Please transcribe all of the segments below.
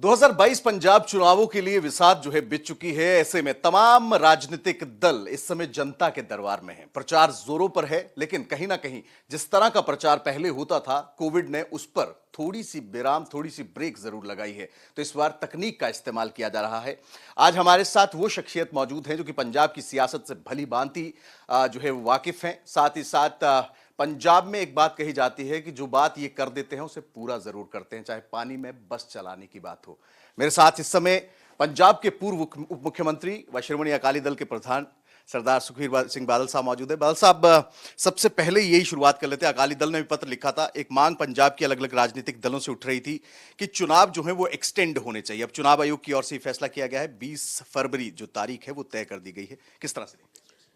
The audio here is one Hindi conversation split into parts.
2022 पंजाब चुनावों के लिए विसात जो है बीत चुकी है। ऐसे में तमाम राजनीतिक दल इस समय जनता के दरबार में हैं। प्रचार जोरों पर है, लेकिन कहीं ना कहीं जिस तरह का प्रचार पहले होता था, कोविड ने उस पर थोड़ी सी विराम, थोड़ी सी ब्रेक जरूर लगाई है। तो इस बार तकनीक का इस्तेमाल किया जा रहा है। आज हमारे साथ वो शख्सियत मौजूद है जो कि पंजाब की सियासत से भली भांति जो है वाकिफ हैं। साथ ही साथ पंजाब में एक बात कही जाती है कि जो बात ये कर देते हैं उसे पूरा जरूर करते हैं, चाहे पानी में बस चलाने की बात हो। मेरे साथ इस समय पंजाब के पूर्व उप मुख्यमंत्री व श्रोमणी अकाली दल के प्रधान सरदार सुखबीर सिंह बादल साहब मौजूद है। बादल साहब, सबसे पहले यही शुरुआत कर लेते हैं। अकाली दल ने भी पत्र लिखा था, एक मांग पंजाब की अलग अलग राजनीतिक दलों से उठ रही थी कि चुनाव जो है वो एक्सटेंड होने चाहिए। अब चुनाव आयोग की ओर से फैसला किया गया है, 20 फरवरी जो तारीख है वो तय कर दी गई है। किस तरह से?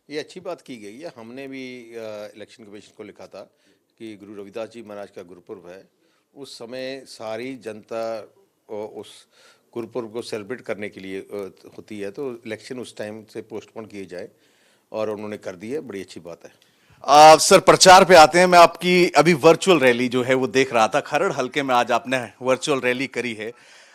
ये अच्छी बात की गई है। हमने भी इलेक्शन कमीशन को लिखा था कि गुरु रविदास जी महाराज का गुरुपुर्ब है, उस समय सारी जनता उस गुरुपुर्ब को सेलिब्रेट करने के लिए होती है, तो इलेक्शन उस टाइम से पोस्टपोन किए जाए, और उन्होंने कर दी है। बड़ी अच्छी बात है। सर, प्रचार पे आते हैं। मैं आपकी अभी वर्चुअल रैली जो है वो देख रहा था, खरड़ हल्के में आज आपने वर्चुअल रैली करी है।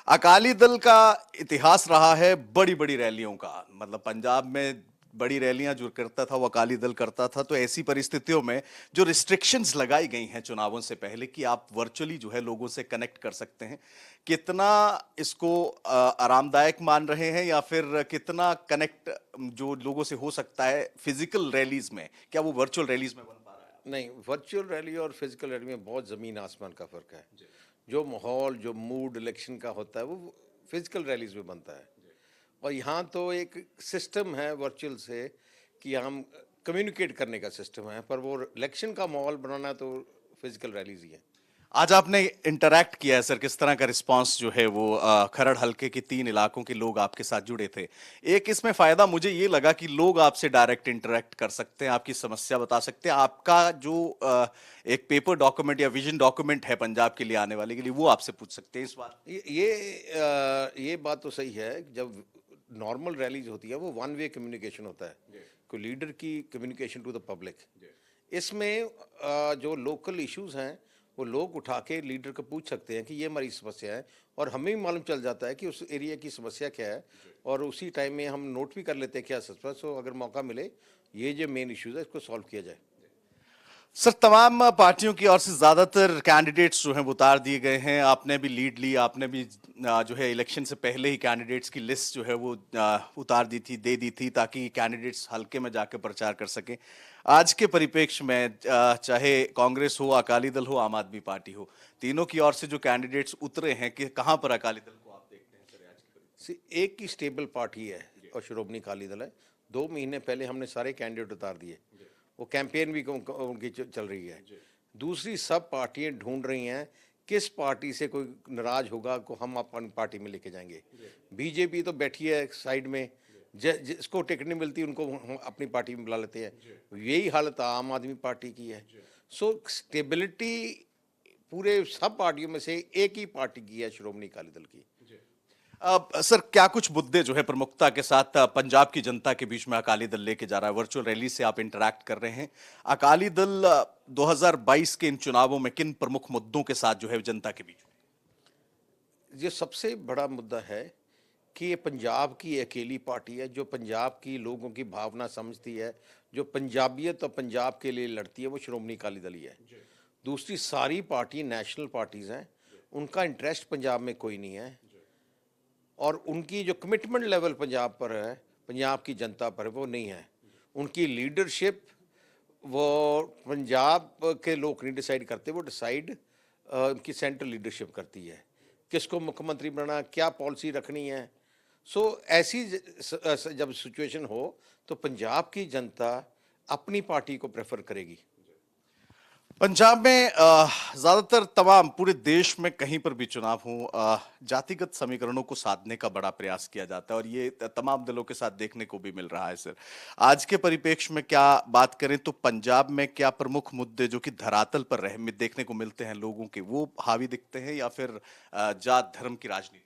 अकाली दल का इतिहास रहा है बड़ी बड़ी रैलियों का, मतलब पंजाब में बड़ी रैलियां जो करता था वो अकाली दल करता था। तो ऐसी परिस्थितियों में जो रिस्ट्रिक्शंस लगाई गई हैं चुनावों से पहले कि आप वर्चुअली जो है लोगों से कनेक्ट कर सकते हैं, कितना इसको आरामदायक मान रहे हैं, या फिर कितना कनेक्ट जो लोगों से हो सकता है फिजिकल रैलीज में, क्या वो वर्चुअल रैलीज में बन पा रहा है? नहीं, वर्चुअल रैली और फिजिकल रैली में बहुत ज़मीन आसमान का फ़र्क है। जो माहौल, जो मूड इलेक्शन का होता है, वो फिजिकल रैलीज में बनता है। और यहाँ तो एक सिस्टम है वर्चुअल से कि हम कम्युनिकेट करने का सिस्टम है, पर वो इलेक्शन का माहौल बनाना तो फिजिकल रैलीज ही है। आज आपने इंटरैक्ट किया है सर, किस तरह का रिस्पांस जो है वो खरड़ हल्के के 3 इलाकों के लोग आपके साथ जुड़े थे? एक इसमें फायदा मुझे ये लगा कि लोग आपसे डायरेक्ट इंटरैक्ट कर सकते हैं, आपकी समस्या बता सकते हैं। आपका जो एक पेपर डॉक्यूमेंट या विजन डॉक्यूमेंट है पंजाब के लिए आने वाले के लिए, वो आपसे पूछ सकते हैं इस बार। ये बात तो सही है। जब नॉर्मल रैलीज होती है वो वन वे कम्युनिकेशन होता है, कोई लीडर की कम्युनिकेशन टू द पब्लिक। इसमें जो लोकल इश्यूज हैं वो लोग उठा के लीडर को पूछ सकते हैं कि ये हमारी समस्या है, और हमें भी मालूम चल जाता है कि उस एरिया की समस्या क्या है, और उसी टाइम में हम नोट भी कर लेते हैं क्या समस्या। सो अगर मौका मिले, ये जो मेन इश्यूज है इसको सॉल्व किया जाए। सर, तमाम पार्टियों की ओर से ज्यादातर कैंडिडेट्स जो हैं वो उतार दिए गए हैं। आपने भी लीड ली, आपने भी जो है इलेक्शन से पहले ही कैंडिडेट्स की लिस्ट जो है वो उतार दी थी, दे दी थी, ताकि कैंडिडेट्स हल्के में जाकर प्रचार कर सकें। आज के परिप्रेक्ष्य में चाहे कांग्रेस हो, अकाली दल हो, आम आदमी पार्टी हो, तीनों की ओर से जो कैंडिडेट्स उतरे हैं, कि कहां पर अकाली दल को आप देखते हैं सर आज के परिप्रेक्ष्य एक ही स्टेबल पार्टी है और श्रोमणी अकाली दल है। 2 महीने पहले हमने सारे कैंडिडेट उतार दिए, वो कैंपेन भी उनकी चल रही है। दूसरी सब पार्टियां ढूंढ रही हैं किस पार्टी से कोई नाराज होगा को हम अपनी पार्टी में लेके जाएंगे। बीजेपी तो बैठी है साइड में, जिसको टिकट नहीं मिलती उनको हम अपनी पार्टी में बुला लेते हैं। यही हालत आम आदमी पार्टी की है। सो स्टेबिलिटी पूरे सब पार्टियों में से एक ही पार्टी की है, श्रोमणी अकाली दल की। सर, क्या कुछ मुद्दे जो है प्रमुखता के साथ पंजाब की जनता के बीच में अकाली दल लेके जा रहा है? वर्चुअल रैली से आप इंटरैक्ट कर रहे हैं। अकाली दल 2022 के इन चुनावों में किन प्रमुख मुद्दों के साथ जो है जनता के बीच में? ये सबसे बड़ा मुद्दा है कि ये पंजाब की अकेली पार्टी है जो पंजाब की लोगों की भावना समझती है, जो पंजाबियत और पंजाब के लिए लड़ती है, वो श्रोमणी अकाली दल ही है। दूसरी सारी पार्टी नेशनल पार्टीज़ हैं, उनका इंटरेस्ट पंजाब में कोई नहीं है, और उनकी जो कमिटमेंट लेवल पंजाब पर है, पंजाब की जनता पर, वो नहीं है। उनकी लीडरशिप वो पंजाब के लोग नहीं डिसाइड करते, वो डिसाइड उनकी सेंट्रल लीडरशिप करती है किसको मुख्यमंत्री बनाना, क्या पॉलिसी रखनी है। सो ऐसी जब सिचुएशन हो तो पंजाब की जनता अपनी पार्टी को प्रेफर करेगी। पंजाब में ज्यादातर तमाम पूरे देश में कहीं पर भी चुनाव हो, जातिगत समीकरणों को साधने का बड़ा प्रयास किया जाता है, और ये तमाम दलों के साथ देखने को भी मिल रहा है। सर, आज के परिप्रेक्ष्य में क्या बात करें तो पंजाब में क्या प्रमुख मुद्दे जो कि धरातल पर देखने को मिलते हैं लोगों के, वो हावी दिखते हैं, या फिर जात धर्म की राजनीति?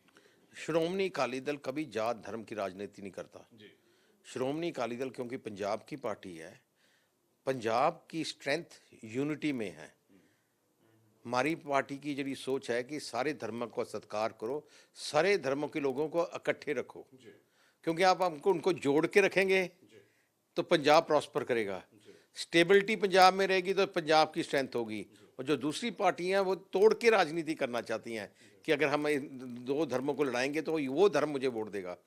श्रोमणी अकाली दल कभी जात धर्म की राजनीति नहीं करता। श्रोमणी अकाली दल क्योंकि पंजाब की पार्टी है, पंजाब की स्ट्रेंथ यूनिटी में है। हमारी पार्टी की जी सोच है कि सारे धर्मों को सत्कार करो, सारे धर्मों के लोगों को इकट्ठे रखो, क्योंकि आप हमको उनको जोड़ के रखेंगे तो पंजाब प्रॉस्पर करेगा। स्टेबिलिटी पंजाब में रहेगी तो पंजाब की स्ट्रेंथ होगी। और जो दूसरी पार्टियां वो तोड़ के राजनीति करना चाहती हैं कि अगर हम इन दो धर्मों को लड़ाएंगे तो वो धर्म मुझे वोट देगा,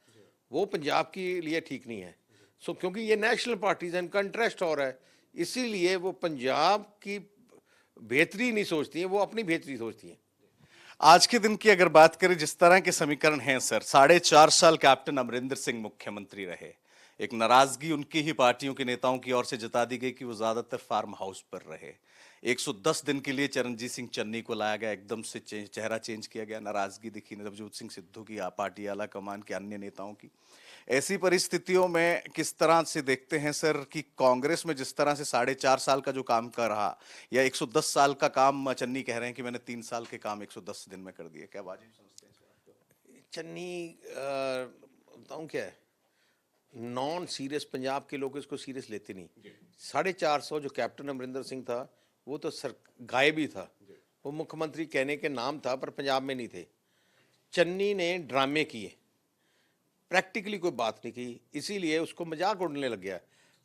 वो पंजाब के लिए ठीक नहीं है। सो क्योंकि ये नेशनल पार्टीज हैं, इनका इंटरेस्ट और है, इसीलिए वो पंजाब की बेहतरी नहीं सोचती हैं, वो अपनी बेहतरी सोचती हैं। आज के दिन की अगर बात करें, जिस तरह के समीकरण हैं सर, 4.5 साल कैप्टन अमरिंदर सिंह मुख्यमंत्री रहे, एक नाराजगी उनकी ही पार्टियों के नेताओं की ओर से जता दी गई कि वो ज्यादातर फार्म हाउस पर रहे। 110 दिन के लिए चरणजीत सिंह चन्नी को लाया गया, एकदम से चेहरा चेंज किया गया, नाराजगी दिखी नवजोत सिंह सिद्धू की, पार्टी आला कमान के अन्य नेताओं की। ऐसी परिस्थितियों में किस तरह से देखते हैं सर कि कांग्रेस में जिस तरह से 4.5 साल का जो काम कर रहा, या 110 साल का काम चन्नी कह रहे हैं कि मैंने 3 साल के काम 110 दिन में कर दिए, क्या वाजिब समझते हैं इस बात को? चन्नी बताऊँ क्या है, नॉन सीरियस पंजाब के लोग इसको सीरियस लेते नहीं। 450 जो कैप्टन अमरिंदर सिंह था वो तो सर गायब ही था, वो मुख्यमंत्री कहने के नाम था पर पंजाब में नहीं थे। चन्नी ने ड्रामे किए, प्रैक्टिकली कोई बात नहीं की, इसीलिए उसको मजाक उड़ने लग गया।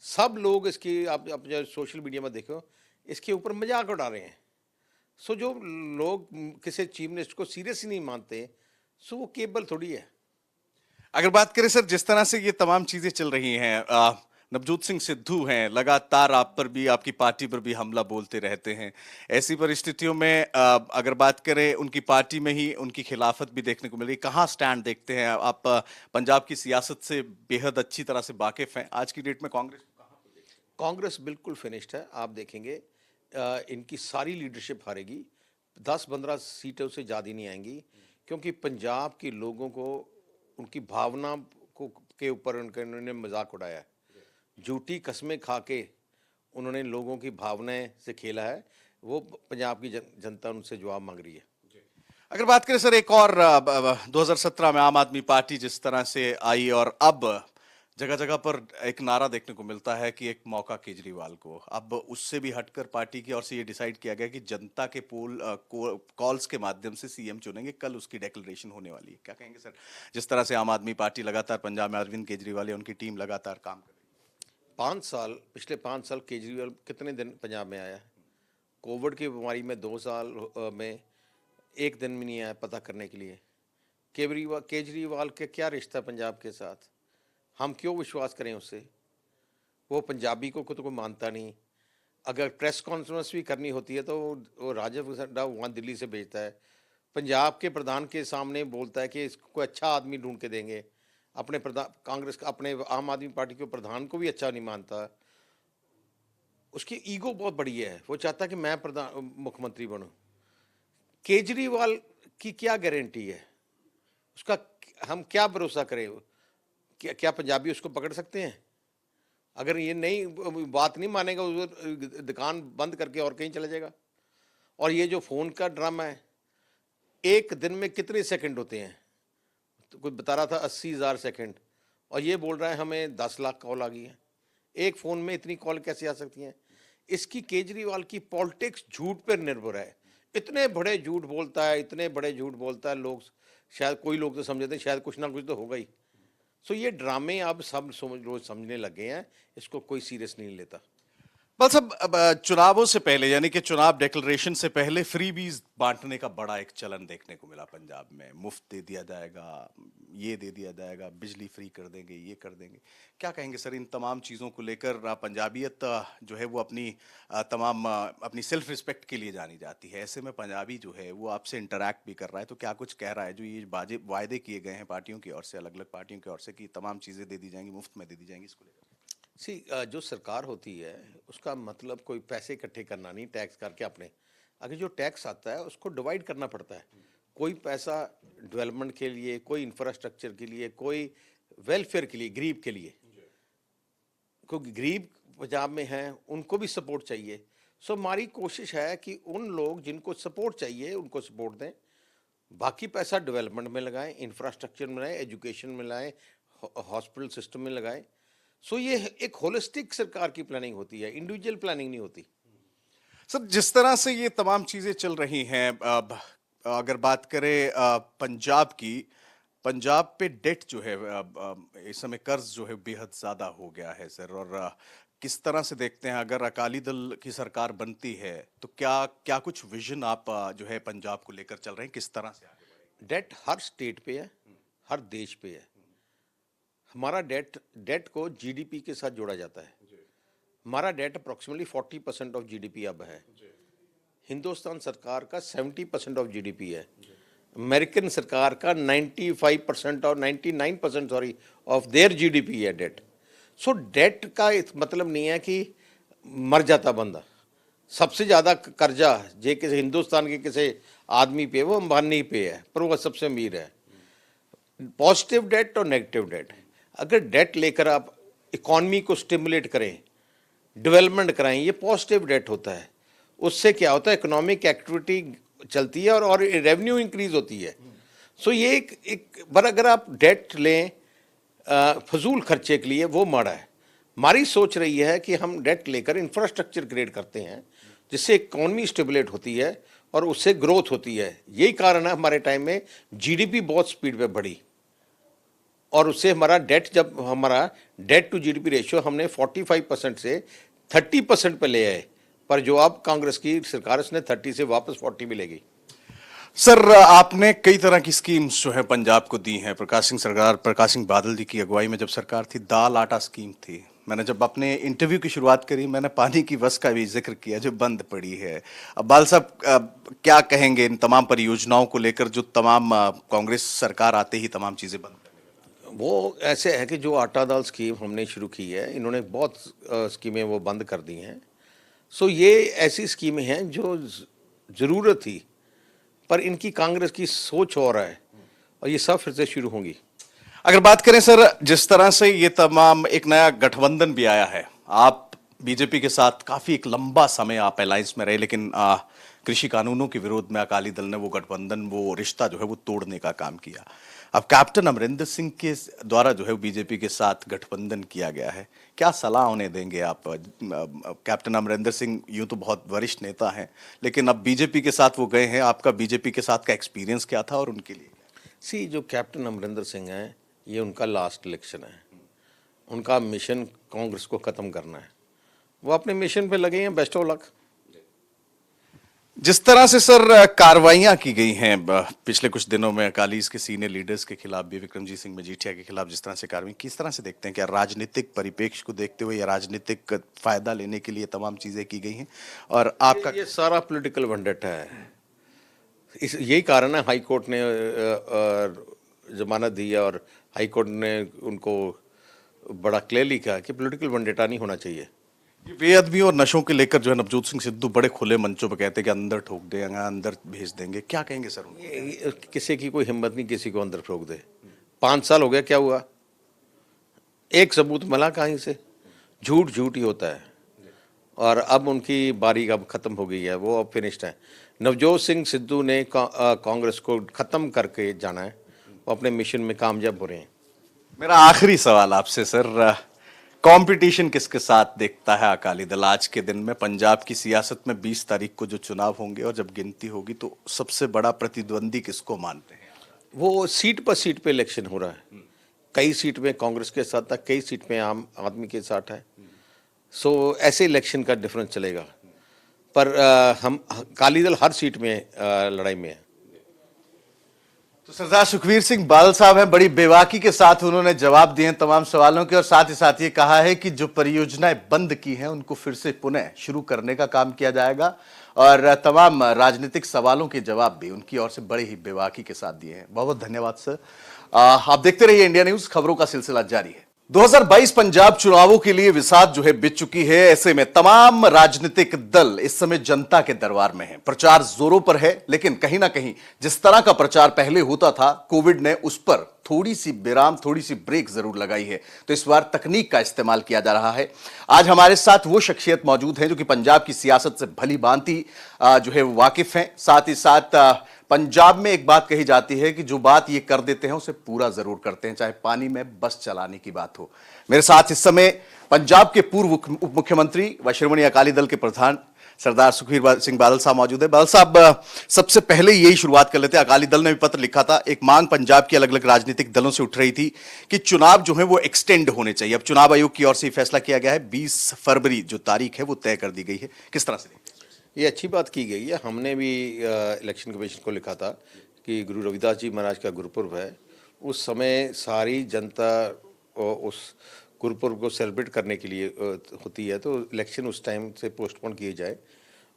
सब लोग इसकी आप जो सोशल मीडिया में देखो इसके ऊपर मजाक उड़ा रहे हैं। सो जो लोग किसी चीफ मिनिस्टर को सीरियस ही नहीं मानते, सो वो केबल थोड़ी है। अगर बात करें सर, जिस तरह से ये तमाम चीजें चल रही हैं, नवजोत सिंह सिद्धू हैं, लगातार आप पर भी, आपकी पार्टी पर भी हमला बोलते रहते हैं। ऐसी परिस्थितियों में अगर बात करें, उनकी पार्टी में ही उनकी खिलाफत भी देखने को मिल रही, कहाँ स्टैंड देखते हैं आप? पंजाब की सियासत से बेहद अच्छी तरह से वाकिफ हैं, आज की डेट में कांग्रेस को कहाँ पर देखते हैं? कांग्रेस बिल्कुल फिनिश्ड है। आप देखेंगे इनकी सारी लीडरशिप हारेगी, 10-15 सीटों से ज़्यादा नहीं आएंगी, क्योंकि पंजाब के लोगों को उनकी भावना को के ऊपर उन्होंने मजाक उड़ाया है। झूठी कस्में खा के उन्होंने लोगों की भावनाएं से खेला है, वो पंजाब की जनता उनसे जवाब मांग रही है। अगर बात करें सर, एक और 2017 में आम आदमी पार्टी जिस तरह से आई, और अब जगह जगह पर एक नारा देखने को मिलता है कि एक मौका केजरीवाल को, अब उससे भी हटकर पार्टी की ओर से ये डिसाइड किया गया कि जनता के कॉल्स के माध्यम से सीएम चुनेंगे, कल उसकी डेक्लेरेशन होने वाली है, क्या कहेंगे सर? जिस तरह से आम आदमी पार्टी लगातार पंजाब में अरविंद केजरीवाल या उनकी टीम लगातार काम कर रही है। 5 साल, पिछले 5 साल केजरीवाल कितने दिन पंजाब में आया है? कोविड की बीमारी में 2 साल में एक दिन भी नहीं आया पता करने के लिए। केजरीवाल के क्या रिश्ता पंजाब के साथ? हम क्यों विश्वास करें उससे? वो पंजाबी को खुद को मानता नहीं। अगर प्रेस कॉन्फ्रेंस भी करनी होती है तो वो राजीव सड्डा वहाँ दिल्ली से भेजता है, पंजाब के प्रधान के सामने बोलता है कि इसको अच्छा आदमी ढूंढ के देंगे। अपने प्रधान कांग्रेस का, अपने आम आदमी पार्टी के प्रधान को भी अच्छा नहीं मानता। उसकी ईगो बहुत बड़ी है, वो चाहता है कि मैं प्रधान मुख्यमंत्री बनूं। केजरीवाल की क्या गारंटी है? उसका हम क्या भरोसा करें? क्या पंजाबी उसको पकड़ सकते हैं? अगर ये नहीं बात नहीं मानेगा, वो दुकान बंद करके और कहीं चला जाएगा। और ये जो फ़ोन का ड्रामा है, एक दिन में कितने सेकंड होते हैं? तो कोई बता रहा था 80,000 सेकंड, और ये बोल रहा है हमें 10 लाख कॉल आ गई है। एक फ़ोन में इतनी कॉल कैसे आ सकती हैं? इसकी केजरीवाल की पॉलिटिक्स झूठ पर निर्भर है। इतने बड़े झूठ बोलता है, इतने बड़े झूठ बोलता है, लोग शायद, कोई लोग तो समझते हैं शायद कुछ ना कुछ तो होगा ही। सो ये ड्रामे अब सब रोज समझने लगे हैं, इसको कोई सीरियस नहीं लेता। बस अब चुनावों से पहले, यानी कि चुनाव डिक्लेरेशन से पहले, फ्रीबीज बांटने का बड़ा एक चलन देखने को मिला पंजाब में। मुफ्त दे दिया जाएगा, ये दे दिया जाएगा, बिजली फ्री कर देंगे, ये कर देंगे। क्या कहेंगे सर इन तमाम चीज़ों को लेकर? पंजाबियत जो है वो अपनी अपनी सेल्फ रिस्पेक्ट के लिए जानी जाती है, ऐसे में पंजाबी जो है वो आपसे इंटरैक्ट भी कर रहा है, तो क्या कुछ कह रहा है जो ये वायदे किए गए हैं पार्टियों की ओर से, अलग अलग पार्टियों की ओर से, कि तमाम चीज़ें दे दी जाएंगी, मुफ्त में दे दी जाएंगी, इसको लेकर? जो सरकार होती है उसका मतलब कोई पैसे इकट्ठे करना नहीं टैक्स करके अपने। अगर जो टैक्स आता है उसको डिवाइड करना पड़ता है। कोई पैसा डेवलपमेंट के लिए, कोई इंफ्रास्ट्रक्चर के लिए, कोई वेलफेयर के लिए, गरीब के लिए, क्योंकि गरीब पंजाब में हैं, उनको भी सपोर्ट चाहिए। सो हमारी कोशिश है कि उन लोग जिनको सपोर्ट चाहिए उनको सपोर्ट दें, बाकी पैसा डेवलपमेंट में लगाएं, इंफ्रास्ट्रक्चर में लगाएं, एजुकेशन में लगाएं, हॉस्पिटल सिस्टम में लगाएं। सो ये एक होलिस्टिक सरकार की प्लानिंग होती है, इंडिविजुअल प्लानिंग नहीं होती। सर, जिस तरह से ये तमाम चीजें चल रही हैं, अब अगर बात करें पंजाब की, पंजाब पे डेट जो है, इस समय कर्ज जो है बेहद ज्यादा हो गया है सर। और किस तरह से देखते हैं, अगर अकाली दल की सरकार बनती है तो क्या क्या कुछ विजन आप जो है पंजाब को लेकर चल रहे हैं, किस तरह से आगे बढ़ेंगे? डेट हर स्टेट पे है, हर देश पे है। हमारा डेट डेट को जीडीपी के साथ जोड़ा जाता है। हमारा डेट अप्रोक्सीमेटली 40% ऑफ जीडीपी अब है। हिंदुस्तान सरकार का 70% ऑफ जीडीपी है। अमेरिकन सरकार का 95% और 99% सॉरी ऑफ देयर जीडीपी है डेट। सो डेट का मतलब नहीं है कि मर जाता बंदा। सबसे ज़्यादा कर्जा जे किसी हिंदुस्तान के किसी आदमी पे वो अंबानी पे है, पर वो सबसे अमीर है। पॉजिटिव डेट और नेगेटिव डेट, अगर डेट लेकर आप इकॉनमी को स्टिमुलेट करें, डेवलपमेंट कराएं, ये पॉजिटिव डेट होता है। उससे क्या होता है, इकोनॉमिक एक्टिविटी चलती है और रेवेन्यू इंक्रीज होती है। सो ये एक बार अगर आप डेट लें फजूल खर्चे के लिए, वो माड़ा है। हमारी सोच रही है कि हम डेट लेकर इंफ्रास्ट्रक्चर क्रिएट करते हैं जिससे इकोनॉमी स्टिमुलेट होती है और उससे ग्रोथ होती है। यही कारण है हमारे टाइम में जीडीपी बहुत स्पीड पे बढ़ी और उससे हमारा डेट, जब हमारा डेट टू जीडीपी रेशियो हमने 45% से 30% पे ले आए, पर जो अब कांग्रेस की सरकार उसने 30 से वापस 40 में ले गई। सर, आपने कई तरह की स्कीम्स जो है पंजाब को दी हैं। प्रकाश सिंह बादल जी की अगुवाई में जब सरकार थी, दाल आटा स्कीम थी। मैंने जब अपने इंटरव्यू की शुरुआत करी, मैंने पानी की बस का भी जिक्र किया जो बंद पड़ी है। अब बाल साहब, क्या कहेंगे इन तमाम परियोजनाओं को लेकर जो तमाम कांग्रेस सरकार आते ही तमाम चीजें बंद करने लगी? वो ऐसे है कि जो आटा दाल स्कीम हमने शुरू की है, इन्होंने बहुत स्कीमें वो बंद कर दी हैं। सो ये ऐसी स्कीमें हैं जो ज़रूरत थी, पर इनकी कांग्रेस की सोच और है और ये सब फिर से शुरू होंगी। अगर बात करें सर, जिस तरह से ये तमाम एक नया गठबंधन भी आया है, आप बीजेपी के साथ काफी एक लंबा समय आप अलायंस में रहे, लेकिन कृषि कानूनों के विरोध में अकाली दल ने वो गठबंधन, वो रिश्ता जो है वो तोड़ने का काम किया। अब कैप्टन अमरिंदर सिंह के द्वारा जो है बीजेपी के साथ गठबंधन किया गया है, क्या सलाह उन्हें देंगे आप? कैप्टन अमरिंदर सिंह यूं तो बहुत वरिष्ठ नेता हैं, लेकिन अब बीजेपी के साथ वो गए हैं। आपका बीजेपी के साथ का एक्सपीरियंस क्या था और उनके लिए? जो कैप्टन अमरिंदर सिंह हैं, ये उनका लास्ट इलेक्शन है। उनका मिशन कांग्रेस को ख़त्म करना है। वो अपने मिशन पे लगे हैं। Best of luck. जिस तरह से सर कार्रवाइयां की गई हैं पिछले कुछ दिनों में अकाली के सीनियर लीडर्स के खिलाफ भी, विक्रमजीत सिंह मजीठिया के खिलाफ, जिस तरह से कार्रवाई, किस तरह से देखते हैं? क्या राजनीतिक परिप्रेक्ष्य को देखते हुए या राजनीतिक फायदा लेने के लिए तमाम चीजें की गई हैं? और आपका ये सारा पॉलिटिकल वेंडेटा है। यही कारण है हाई कोर्ट ने जमानत दी है और हाई कोर्ट ने उनको बड़ा क्लियरली कहा कि पॉलिटिकल वेंडेटा नहीं होना चाहिए। ये बेअदबी और नशों के लेकर जो है नवजोत सिंह सिद्धू बड़े खुले मंचों पर कहते हैं कि अंदर ठोक देंगे, अंदर भेज देंगे, क्या कहेंगे सर उनको? किसी की कोई हिम्मत नहीं किसी को अंदर ठोक दे। 5 साल हो गया, क्या हुआ? एक सबूत मिला कहीं से? झूठ झूठ ही होता है। और अब उनकी बारी अब ख़त्म हो गई है, वो अब फिनिश्ड है। नवजोत सिंह सिद्धू ने कांग्रेस को ख़त्म करके जाना है। वो अपने मिशन में कामयाब हो रहे हैं। मेरा आखिरी सवाल आपसे सर, कंपटीशन किसके साथ देखता है अकाली दल आज के दिन में? पंजाब की सियासत में 20 तारीख को जो चुनाव होंगे और जब गिनती होगी, तो सबसे बड़ा प्रतिद्वंदी किसको मानते हैं? वो सीट पे इलेक्शन हो रहा है। कई सीट में कांग्रेस के साथ था, कई सीट में आम आदमी के साथ है। सो ऐसे इलेक्शन का डिफरेंस चलेगा। पर हम अकाली दल हर सीट में लड़ाई में है। तो सरदार सुखबीर सिंह बादल साहब हैं, बड़ी बेबाकी के साथ उन्होंने जवाब दिए हैं तमाम सवालों के, और साथ ही साथ ये कहा है कि जो परियोजनाएं बंद की हैं उनको फिर से पुनः शुरू करने का काम किया जाएगा, और तमाम राजनीतिक सवालों के जवाब भी उनकी ओर से बड़े ही बेबाकी के साथ दिए हैं। बहुत बहुत धन्यवाद सर। आप देखते रहिए इंडिया न्यूज, खबरों का सिलसिला जारी है। 2022 पंजाब चुनावों के लिए विसात जो है बीत चुकी है। ऐसे में तमाम राजनीतिक दल इस समय जनता के दरबार में हैं। प्रचार जोरों पर है, लेकिन कहीं ना कहीं जिस तरह का प्रचार पहले होता था, कोविड ने उस पर थोड़ी सी विराम, थोड़ी सी ब्रेक जरूर लगाई है। तो इस बार तकनीक का इस्तेमाल किया जा रहा है। आज हमारे साथ वो शख्सियत मौजूद है जो कि पंजाब की सियासत से भली भांति जो है वाकिफ हैं। साथ ही साथ पंजाब में एक बात कही जाती है कि जो बात ये कर देते हैं उसे पूरा जरूर करते हैं, चाहे पानी में बस चलाने की बात हो। मेरे साथ इस समय पंजाब के पूर्व उप मुख्यमंत्री व श्रोमणी अकाली दल के प्रधान सरदार सुखबीर सिंह बादल साहब मौजूद है। बादल साहब, सबसे पहले यही शुरुआत कर लेते हैं। अकाली दल ने भी पत्र लिखा था, एक मांग पंजाब के अलग अलग राजनीतिक दलों से उठ रही थी कि चुनाव जो है वो एक्सटेंड होने चाहिए। अब चुनाव आयोग की ओर से फैसला किया गया है, 20 फरवरी जो तारीख है वो तय कर दी गई है। किस तरह से देखते हैं? ये अच्छी बात की गई है। हमने भी इलेक्शन कमीशन को लिखा था कि गुरु रविदास जी महाराज का गुरुपुर्ब है, उस समय सारी जनता उस गुरुपुर्ब को सेलिब्रेट करने के लिए होती है, तो इलेक्शन उस टाइम से पोस्टपोन किए जाए,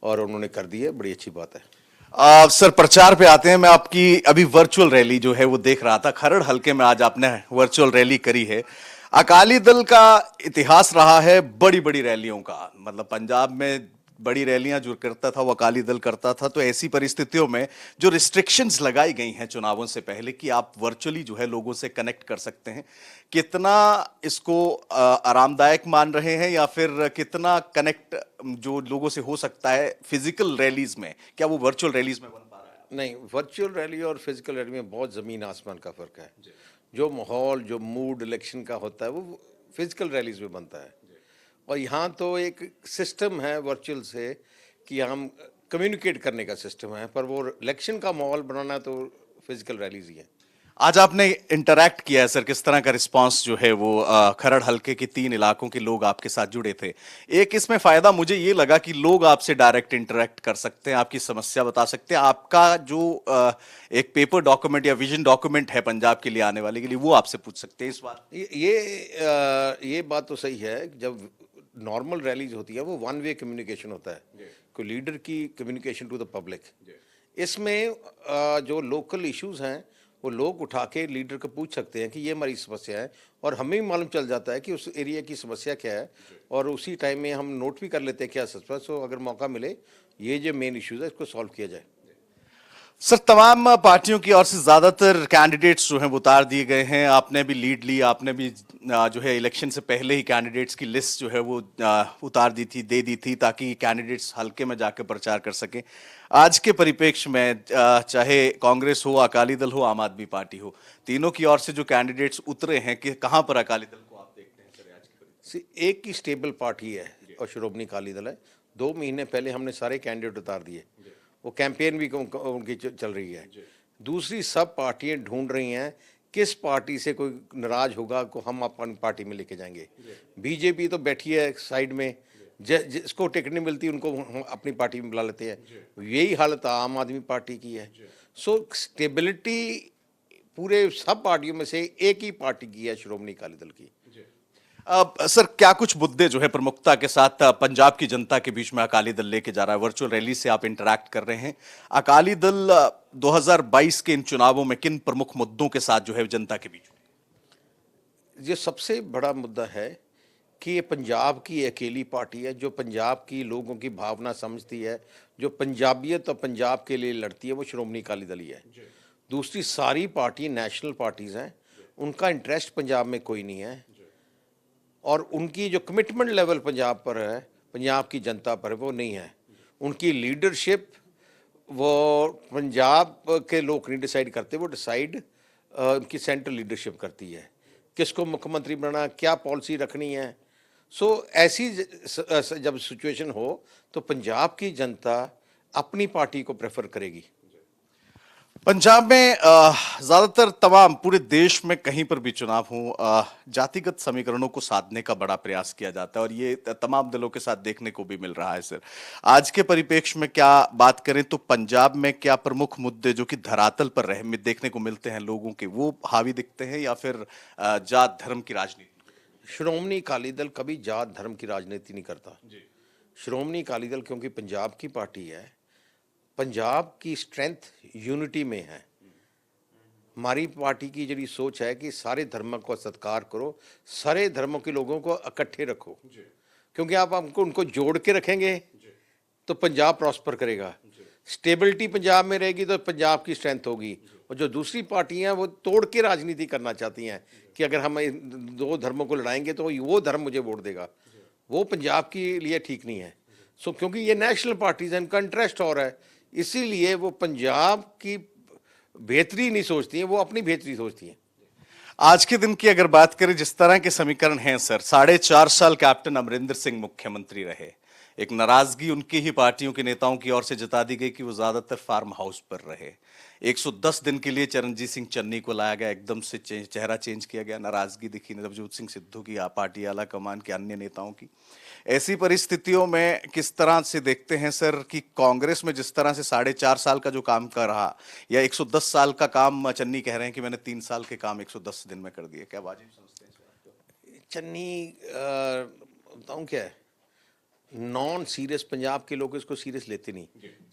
और उन्होंने कर दी है। बड़ी अच्छी बात है। सर, प्रचार पे आते हैं। मैं आपकी अभी वर्चुअल रैली जो है वो देख रहा था, खरड़ हलके में आज आपने वर्चुअल रैली करी है। अकाली दल का इतिहास रहा है बड़ी बड़ी रैलियों का, मतलब पंजाब में बड़ी रैलियां जो करता था वो अकाली दल करता था। तो ऐसी परिस्थितियों में जो रिस्ट्रिक्शंस लगाई गई हैं चुनावों से पहले कि आप वर्चुअली जो है लोगों से कनेक्ट कर सकते हैं, कितना इसको आरामदायक मान रहे हैं, या फिर कितना कनेक्ट जो लोगों से हो सकता है फिजिकल रैलीज में, क्या वो वर्चुअल रैलीज में बन पा रहा है? नहीं, वर्चुअल रैली और फिजिकल रैली में बहुत ज़मीन आसमान का फ़र्क है। जो माहौल, जो मूड इलेक्शन का होता है वो फिजिकल रैलीज में बनता है, और यहाँ तो एक सिस्टम है वर्चुअल से कि हम कम्युनिकेट करने का सिस्टम है, पर वो इलेक्शन का माहौल बनाना तो फिजिकल रैलीज ही है। आज आपने इंटरैक्ट किया है सर, किस तरह का रिस्पांस जो है वो खरड़ हलके के 3 इलाकों के लोग आपके साथ जुड़े थे? एक इसमें फायदा मुझे ये लगा कि लोग आपसे डायरेक्ट इंटरैक्ट कर सकते हैं, आपकी समस्या बता सकते हैं। आपका जो एक पेपर डॉक्यूमेंट या विजन डॉक्यूमेंट है पंजाब के लिए आने वाले के लिए, वो आपसे पूछ सकते हैं इस बार। ये बात तो सही है। जब नॉर्मल रैलीज होती है वो वन वे कम्युनिकेशन होता है, कोई लीडर की कम्युनिकेशन टू द पब्लिक। इसमें जो लोकल इश्यूज हैं वो लोग उठा के लीडर को पूछ सकते हैं कि ये हमारी समस्या है, और हमें भी मालूम चल जाता है कि उस एरिया की समस्या क्या है, और उसी टाइम में हम नोट भी कर लेते हैं क्या समस्या। सो अगर मौका मिले, ये जो मेन इश्यूज है इसको सॉल्व किया जाए। सर, तमाम पार्टियों की ओर से ज्यादातर कैंडिडेट्स जो हैं वो उतार दिए गए हैं। आपने भी लीड ली, आपने भी जो है इलेक्शन से पहले ही कैंडिडेट्स की लिस्ट जो है वो उतार दी थी, दे दी थी, ताकि कैंडिडेट्स हल्के में जाकर प्रचार कर सकें। आज के परिप्रेक्ष्य में चाहे कांग्रेस हो, अकाली दल हो, आम आदमी पार्टी हो, तीनों की ओर से जो कैंडिडेट्स उतरे हैं, कि कहाँ पर अकाली दल को आप देखते हैं सर आज के परिप्रेक्ष्य? एक ही स्टेबल पार्टी है और श्रोमणी अकाली दल है। 2 महीने पहले हमने सारे कैंडिडेट उतार दिए, वो कैंपेन भी उनकी चल रही है। दूसरी सब पार्टियां ढूंढ रही हैं किस पार्टी से कोई नाराज होगा को हम अपनी पार्टी में लेके जाएंगे। बीजेपी तो बैठी है साइड में, जिसको टिकट नहीं मिलती उनको हम अपनी पार्टी में बुला लेते हैं। यही हालत आम आदमी पार्टी की है। सो स्टेबिलिटी पूरे सब पार्टियों में से एक ही पार्टी की है, श्रोमणी अकाली दल की। सर, क्या कुछ मुद्दे जो है प्रमुखता के साथ पंजाब की जनता के बीच में अकाली दल लेके जा रहा है? वर्चुअल रैली से आप इंटरैक्ट कर रहे हैं। अकाली दल 2022 के इन चुनावों में किन प्रमुख मुद्दों के साथ जो है जनता के बीच में? ये सबसे बड़ा मुद्दा है कि ये पंजाब की अकेली पार्टी है जो पंजाब की लोगों की भावना समझती है, जो पंजाबियत और पंजाब के लिए लड़ती है, वो श्रोमणी अकाली दल ही है। दूसरी सारी पार्टी नेशनल पार्टीज हैं, उनका इंटरेस्ट पंजाब में कोई नहीं है, और उनकी जो कमिटमेंट लेवल पंजाब पर है, पंजाब की जनता पर, वो नहीं है। उनकी लीडरशिप वो पंजाब के लोग नहीं डिसाइड करते, वो डिसाइड उनकी सेंट्रल लीडरशिप करती है किसको मुख्यमंत्री बनाना, क्या पॉलिसी रखनी है। सो ऐसी जब सिचुएशन हो तो पंजाब की जनता अपनी पार्टी को प्रेफर करेगी। पंजाब में ज्यादातर तमाम पूरे देश में कहीं पर भी चुनाव हो, जातिगत समीकरणों को साधने का बड़ा प्रयास किया जाता है, और ये तमाम दलों के साथ देखने को भी मिल रहा है। सर, आज के परिप्रेक्ष्य में क्या बात करें तो पंजाब में क्या प्रमुख मुद्दे जो कि धरातल पर देखने को मिलते हैं लोगों के, वो हावी दिखते हैं, या फिर जात धर्म की राजनीति? श्रोमणी अकाली दल कभी जात धर्म की राजनीति नहीं करता। श्रोमणी अकाली दल क्योंकि पंजाब की पार्टी है, पंजाब की स्ट्रेंथ यूनिटी में है। हमारी पार्टी की जड़ी सोच है कि सारे धर्मों को सत्कार करो, सारे धर्मों के लोगों को इकट्ठे रखो, क्योंकि आप हमको उनको जोड़ के रखेंगे तो पंजाब प्रॉस्पर करेगा। स्टेबिलिटी पंजाब में रहेगी तो पंजाब की स्ट्रेंथ होगी। और जो दूसरी पार्टियां वो तोड़ के राजनीति करना चाहती हैं कि अगर हम 2 धर्मों को लड़ाएंगे तो वो धर्म मुझे वोट देगा, वो पंजाब के लिए ठीक नहीं है। सो क्योंकि ये नेशनल पार्टीज हैं, इनका इंटरेस्ट और है, इसीलिए वो पंजाब की बेहतरी नहीं सोचती हैं, वो अपनी बेहतरी सोचती हैं। आज के दिन की अगर बात करें, जिस तरह के समीकरण हैं सर, 4.5 साल कैप्टन अमरिंदर सिंह मुख्यमंत्री रहे। एक नाराजगी उनकी ही पार्टियों के नेताओं की ओर से जता दी गई कि वो ज्यादातर फार्म हाउस पर रहे। 110 दिन के लिए चरणजीत सिंह चन्नी को लाया गया, एकदम से चेहरा चेंज किया गया, नाराजगी दिखी नवजोत सिंह सिद्धू की, पार्टी आला कमान के अन्य नेताओं की। ऐसी परिस्थितियों में किस तरह से देखते हैं सर कि कांग्रेस में जिस तरह से 4.5 साल का जो काम कर रहा, या 110 साल का काम चन्नी कह रहे हैं कि मैंने 3 साल के काम 110 दिन में कर दिए, क्या वाजिब समझते हैं इस बात को? चन्नी बताऊँ क्या है, नॉन सीरियस पंजाब के लोग इसको सीरियस लेते नहीं।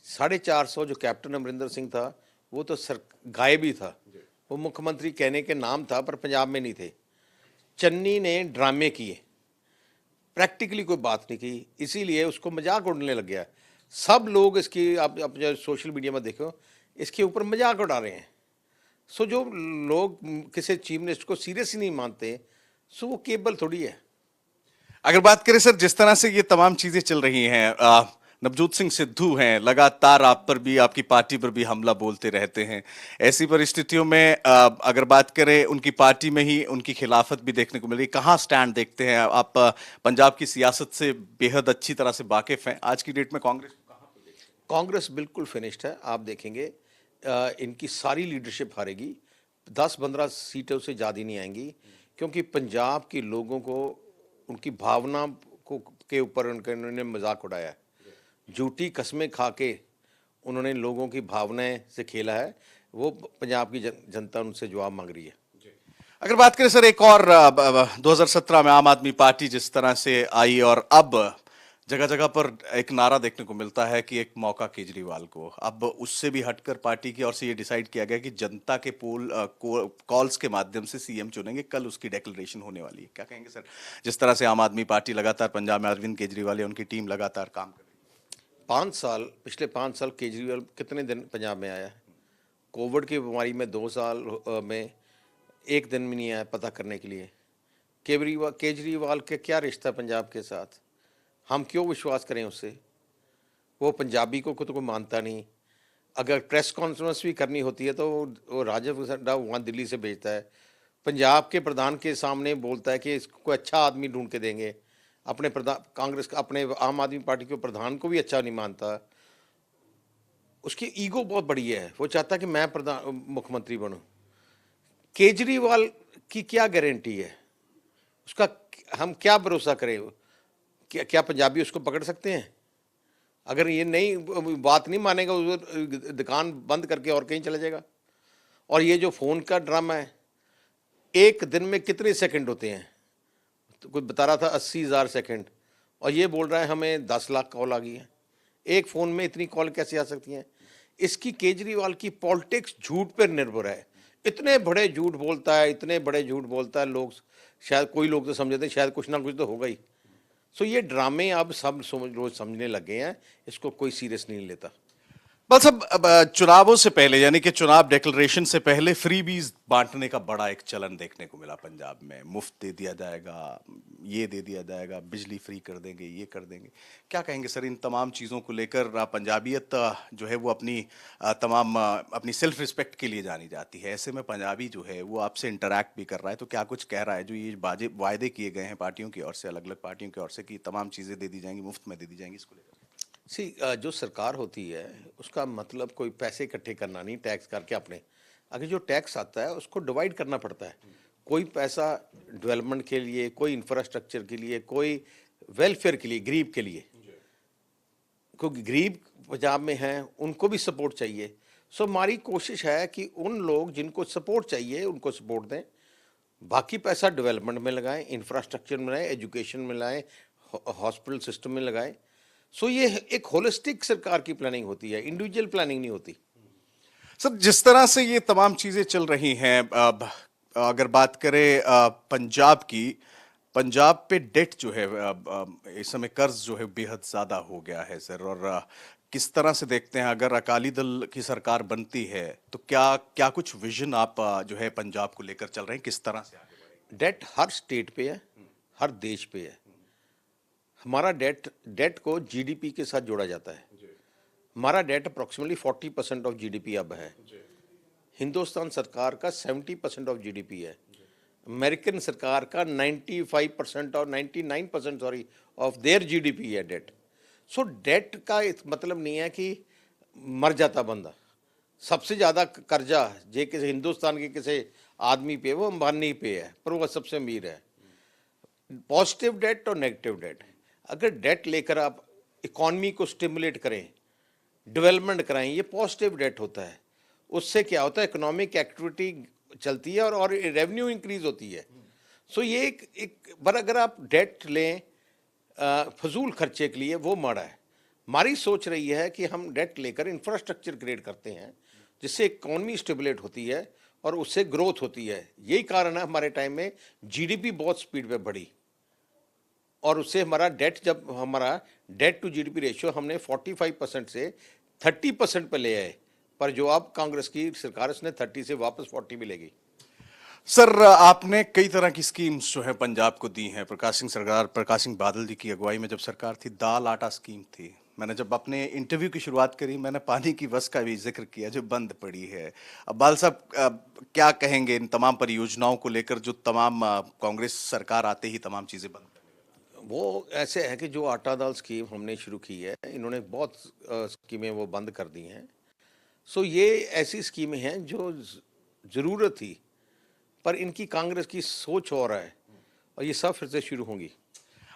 450 जो कैप्टन अमरिंदर सिंह था वो तो सर गायब ही था, वो मुख्यमंत्री कहने के नाम था पर पंजाब में नहीं थे। चन्नी ने ड्रामे किए, प्रैक्टिकली कोई बात नहीं की, इसीलिए उसको मजाक उड़ने लग गया। सब लोग इसकी आप जो सोशल मीडिया में देखो इसके ऊपर मजाक उड़ा रहे हैं। सो जो लोग किसी चीफ मिनिस्टर को सीरियस ही नहीं मानते, सो वो केबल थोड़ी है। अगर बात करें सर, जिस तरह से ये तमाम चीजें चल रही हैं, नवजोत सिंह सिद्धू हैं, लगातार आप पर भी, आपकी पार्टी पर भी हमला बोलते रहते हैं। ऐसी परिस्थितियों में अगर बात करें, उनकी पार्टी में ही उनकी खिलाफत भी देखने को मिल रही, कहाँ स्टैंड देखते हैं आप? पंजाब की सियासत से बेहद अच्छी तरह से वाकिफ हैं, आज की डेट में कांग्रेस को कहाँ पर देखते हैं? कांग्रेस बिल्कुल फिनिश्ड है। आप देखेंगे इनकी सारी लीडरशिप हारेगी, 10-15 सीटों से ज़्यादा नहीं आएंगी, क्योंकि पंजाब के लोगों को उनकी भावना को के ऊपर उन्होंने मजाक उड़ाया है। झूठी कस्में खा के उन्होंने लोगों की भावनाएं से खेला है। वो पंजाब की जनता उनसे जवाब मांग रही है। अगर बात करें सर, एक और 2017 में आम आदमी पार्टी जिस तरह से आई, और अब जगह जगह पर एक नारा देखने को मिलता है कि एक मौका केजरीवाल को। अब उससे भी हटकर पार्टी की ओर से ये डिसाइड किया गया कि जनता के कॉल्स के माध्यम से सीएम चुनेंगे, कल उसकी डेक्लेरेशन होने वाली है। क्या कहेंगे सर, जिस तरह से आम आदमी पार्टी लगातार पंजाब में अरविंद केजरीवाल या उनकी टीम लगातार काम कर रही है? 5 साल, पिछले 5 साल केजरीवाल कितने दिन पंजाब में आया है? कोविड की बीमारी में 2 साल में एक दिन भी नहीं आया पता करने के लिए। केजरीवाल के क्या रिश्ता पंजाब के साथ? हम क्यों विश्वास करें उससे? वो पंजाबी को खुद को मानता नहीं। अगर प्रेस कॉन्फ्रेंस भी करनी होती है तो वो राजीव सड्डा वहाँ दिल्ली से भेजता है, पंजाब के प्रधान के सामने बोलता है कि इसको अच्छा आदमी ढूंढ के देंगे। अपने प्रधान कांग्रेस का, अपने आम आदमी पार्टी के प्रधान को भी अच्छा नहीं मानता। उसकी ईगो बहुत बड़ी है, वो चाहता है कि मैं प्रधान मुख्यमंत्री बनूं। केजरीवाल की क्या गारंटी है? उसका हम क्या भरोसा करें? क्या पंजाबी उसको पकड़ सकते हैं? अगर ये नहीं बात नहीं मानेगा, वो दुकान बंद करके और कहीं चला जाएगा। और ये जो फ़ोन का ड्रामा है, एक दिन में कितने सेकंड होते हैं? तो कोई बता रहा था 80,000 सेकंड, और ये बोल रहा है हमें 10 लाख कॉल आ गई है। एक फ़ोन में इतनी कॉल कैसे आ सकती हैं? इसकी केजरीवाल की पॉलिटिक्स झूठ पर निर्भर है। इतने बड़े झूठ बोलता है, इतने बड़े झूठ बोलता है, लोग शायद, कोई लोग तो समझते हैं शायद कुछ ना कुछ तो होगा ही। सो ये ड्रामे अब सब रोज समझने लगे हैं, इसको कोई सीरियस नहीं लेता। बस अब चुनावों से पहले, यानी कि चुनाव डिक्लेरेशन से पहले, फ्रीबीज बांटने का बड़ा एक चलन देखने को मिला पंजाब में। मुफ्त दे दिया जाएगा, ये दे दिया जाएगा, बिजली फ्री कर देंगे, ये कर देंगे। क्या कहेंगे सर इन तमाम चीज़ों को लेकर? पंजाबियत जो है वो अपनी अपनी सेल्फ रिस्पेक्ट के लिए जानी जाती है। ऐसे में पंजाबी जो है वो आपसे इंटरैक्ट भी कर रहा है, तो क्या कुछ कह रहा है जो ये वायदे किए गए हैं पार्टियों की ओर से, अलग अलग पार्टियों की ओर से, कि तमाम चीज़ें दे दी जाएंगी, मुफ्त में दे दी जाएंगी, इसको लेकर? जो सरकार होती है उसका मतलब कोई पैसे इकट्ठे करना नहीं टैक्स करके अपने। अगर जो टैक्स आता है उसको डिवाइड करना पड़ता है। कोई पैसा डेवलपमेंट के लिए, कोई इंफ्रास्ट्रक्चर के लिए, कोई वेलफेयर के लिए, गरीब के लिए, क्योंकि गरीब पंजाब में हैं, उनको भी सपोर्ट चाहिए। सो हमारी कोशिश है कि उन लोग जिनको सपोर्ट चाहिए उनको सपोर्ट दें, बाकी पैसा डेवलपमेंट में लगाएं, इंफ्रास्ट्रक्चर में लगाएं, एजुकेशन में लगाएं, हॉस्पिटल सिस्टम में लगाएं। सो ये एक होलिस्टिक सरकार की प्लानिंग होती है, इंडिविजुअल प्लानिंग नहीं होती। सर, जिस तरह से ये तमाम चीजें चल रही हैं, अब अगर बात करें पंजाब की, पंजाब पे डेट जो है, इस समय कर्ज जो है बेहद ज्यादा हो गया है सर। और किस तरह से देखते हैं, अगर अकाली दल की सरकार बनती है तो क्या क्या कुछ विजन आप जो है पंजाब को लेकर चल रहे हैं, किस तरह से आगे बढ़ेंगे? डेट हर स्टेट पे है, हर देश पे है। हमारा डेट को जीडीपी के साथ जोड़ा जाता है। हमारा डेट अप्रॉक्सीमेटली 40% ऑफ जीडीपी अब है। हिंदुस्तान सरकार का 70% ऑफ जीडीपी है। अमेरिकन सरकार का 95% और 99% सॉरी ऑफ देयर जीडीपी है डेट। सो डेट का मतलब नहीं है कि मर जाता बंदा। सबसे ज़्यादा कर्जा जे किसी हिंदुस्तान के किसी आदमी पे वो अंबानी पे है, पर वो सबसे अमीर है। पॉजिटिव डेट और नेगेटिव डेट, अगर डेट लेकर आप इकॉनमी को स्टिमुलेट करें, डेवलपमेंट कराएं, ये पॉजिटिव डेट होता है। उससे क्या होता है, इकोनॉमिक एक्टिविटी चलती है और रेवेन्यू इंक्रीज होती है। सो ये एक बार अगर आप डेट लें फजूल खर्चे के लिए, वो माड़ा है। हमारी सोच रही है कि हम डेट लेकर इंफ्रास्ट्रक्चर क्रिएट करते हैं जिससे इकोनॉमी स्टिमुलेट होती है और उससे ग्रोथ होती है। यही कारण है हमारे टाइम में जीडीपी बहुत स्पीड पे बढ़ी और उससे हमारा डेट, जब हमारा डेट टू जीडीपी रेशियो हमने 45% से 30% पे ले आए, पर जो अब कांग्रेस की सरकार उसने 30 से वापस 40 भी ले गई। सर, आपने कई तरह की स्कीम्स जो है पंजाब को दी हैं। प्रकाश सिंह बादल जी की अगुवाई में जब सरकार थी, दाल आटा स्कीम थी। मैंने जब अपने इंटरव्यू की शुरुआत करी, मैंने पानी की बस का भी जिक्र किया जो बंद पड़ी है। अब बाल साहब, क्या कहेंगे इन तमाम परियोजनाओं को लेकर जो तमाम कांग्रेस सरकार आते ही तमाम चीजें बंद कर दी? वो ऐसे है कि जो आटा दाल स्कीम हमने शुरू की है, इन्होंने बहुत स्कीमें वो बंद कर दी हैं। सो ये ऐसी स्कीमें हैं जो ज़रूरत थी, पर इनकी कांग्रेस की सोच और है और ये सब फिर से शुरू होंगी।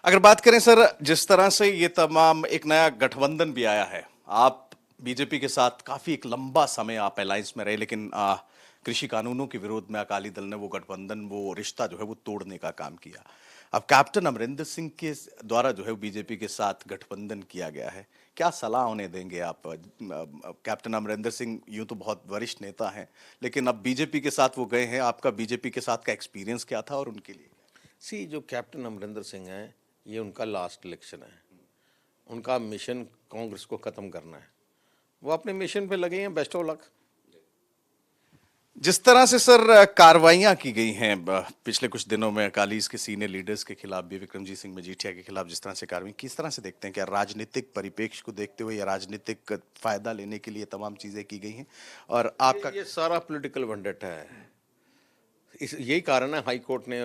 अगर बात करें सर, जिस तरह से ये तमाम एक नया गठबंधन भी आया है, आप बीजेपी के साथ काफी एक लंबा समय आप अलायंस में रहे, लेकिन कृषि कानूनों के विरोध में अकाली दल ने वो गठबंधन, वो रिश्ता जो है वो तोड़ने का काम किया। अब कैप्टन अमरिंदर सिंह के द्वारा जो है बीजेपी के साथ गठबंधन किया गया है, क्या सलाह उन्हें देंगे आप? कैप्टन अमरिंदर सिंह यूं तो बहुत वरिष्ठ नेता हैं, लेकिन अब बीजेपी के साथ वो गए हैं। आपका बीजेपी के साथ का एक्सपीरियंस क्या था और उनके लिए? सी, जो कैप्टन अमरिंदर सिंह हैं, ये उनका लास्ट इलेक्शन है। उनका मिशन कांग्रेस को ख़त्म करना है। वो अपने मिशन पे लगे हैं, बेस्ट ऑफ लक। जिस तरह से सर कार्रवाइयां की गई हैं पिछले कुछ दिनों में अकालीस के सीनियर लीडर्स के खिलाफ भी, विक्रमजीत सिंह मजीठिया के खिलाफ, जिस तरह से कार्रवाई, किस तरह से देखते हैं? क्या राजनीतिक परिप्रेक्ष्य को देखते हुए या राजनीतिक फायदा लेने के लिए तमाम चीजें की गई हैं? और आपका ये सारा पॉलिटिकल वेंडेटा है। इस यही कारण है हाई कोर्ट ने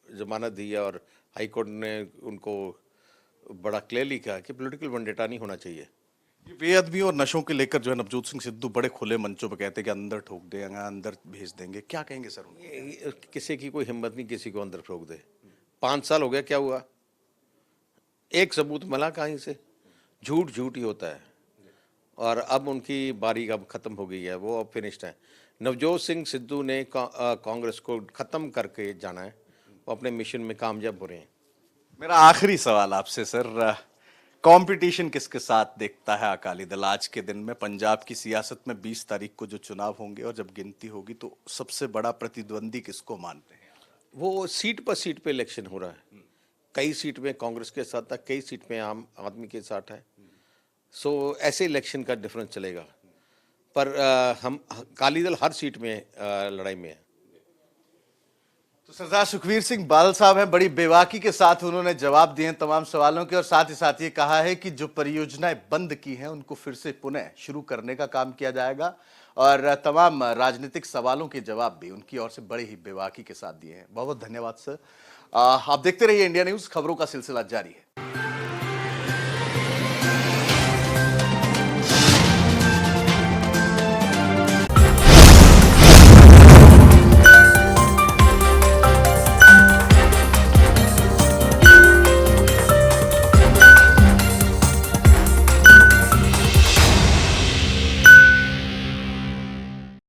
जमानत दी है और हाई कोर्ट ने उनको बड़ा क्लियरली कहा कि पॉलिटिकल वेंडेटा नहीं होना चाहिए। ये बेअदबी और नशों के लेकर जो है नवजोत सिंह सिद्धू बड़े खुले मंचों पर कहते हैं कि अंदर ठोक देंगे, अंदर भेज देंगे, क्या कहेंगे सर उन्हें? किसी की कोई हिम्मत नहीं किसी को अंदर ठोक दे। 5 साल हो गया, क्या हुआ? एक सबूत मिला कहीं से? झूठ झूठ ही होता है। और अब उनकी बारी अब ख़त्म हो गई है, वो अब फिनिश्ड है। नवजोत सिंह सिद्धू ने कांग्रेस को ख़त्म करके जाना है, वो अपने मिशन में कामयाब हो रहे हैं। मेरा आखिरी सवाल आपसे सर, कंपटीशन किसके साथ देखता है अकाली दल आज के दिन में? पंजाब की सियासत में 20 तारीख को जो चुनाव होंगे और जब गिनती होगी तो सबसे बड़ा प्रतिद्वंदी किसको मानते हैं? वो सीट पे इलेक्शन हो रहा है। कई सीट में कांग्रेस के साथ है, कई सीट में आम आदमी के साथ है। सो ऐसे इलेक्शन का डिफरेंस चलेगा, पर हम अकाली दल हर सीट में लड़ाई में है। तो सरदार सुखबीर सिंह बादल साहब हैं, बड़ी बेबाकी के साथ उन्होंने जवाब दिए हैं तमाम सवालों के, और साथ ही साथ ये कहा है कि जो परियोजनाएं बंद की हैं उनको फिर से पुनः शुरू करने का काम किया जाएगा, और तमाम राजनीतिक सवालों के जवाब भी उनकी ओर से बड़े ही बेबाकी के साथ दिए हैं। बहुत बहुत धन्यवाद सर। आप देखते रहिए इंडिया न्यूज, खबरों का सिलसिला जारी है।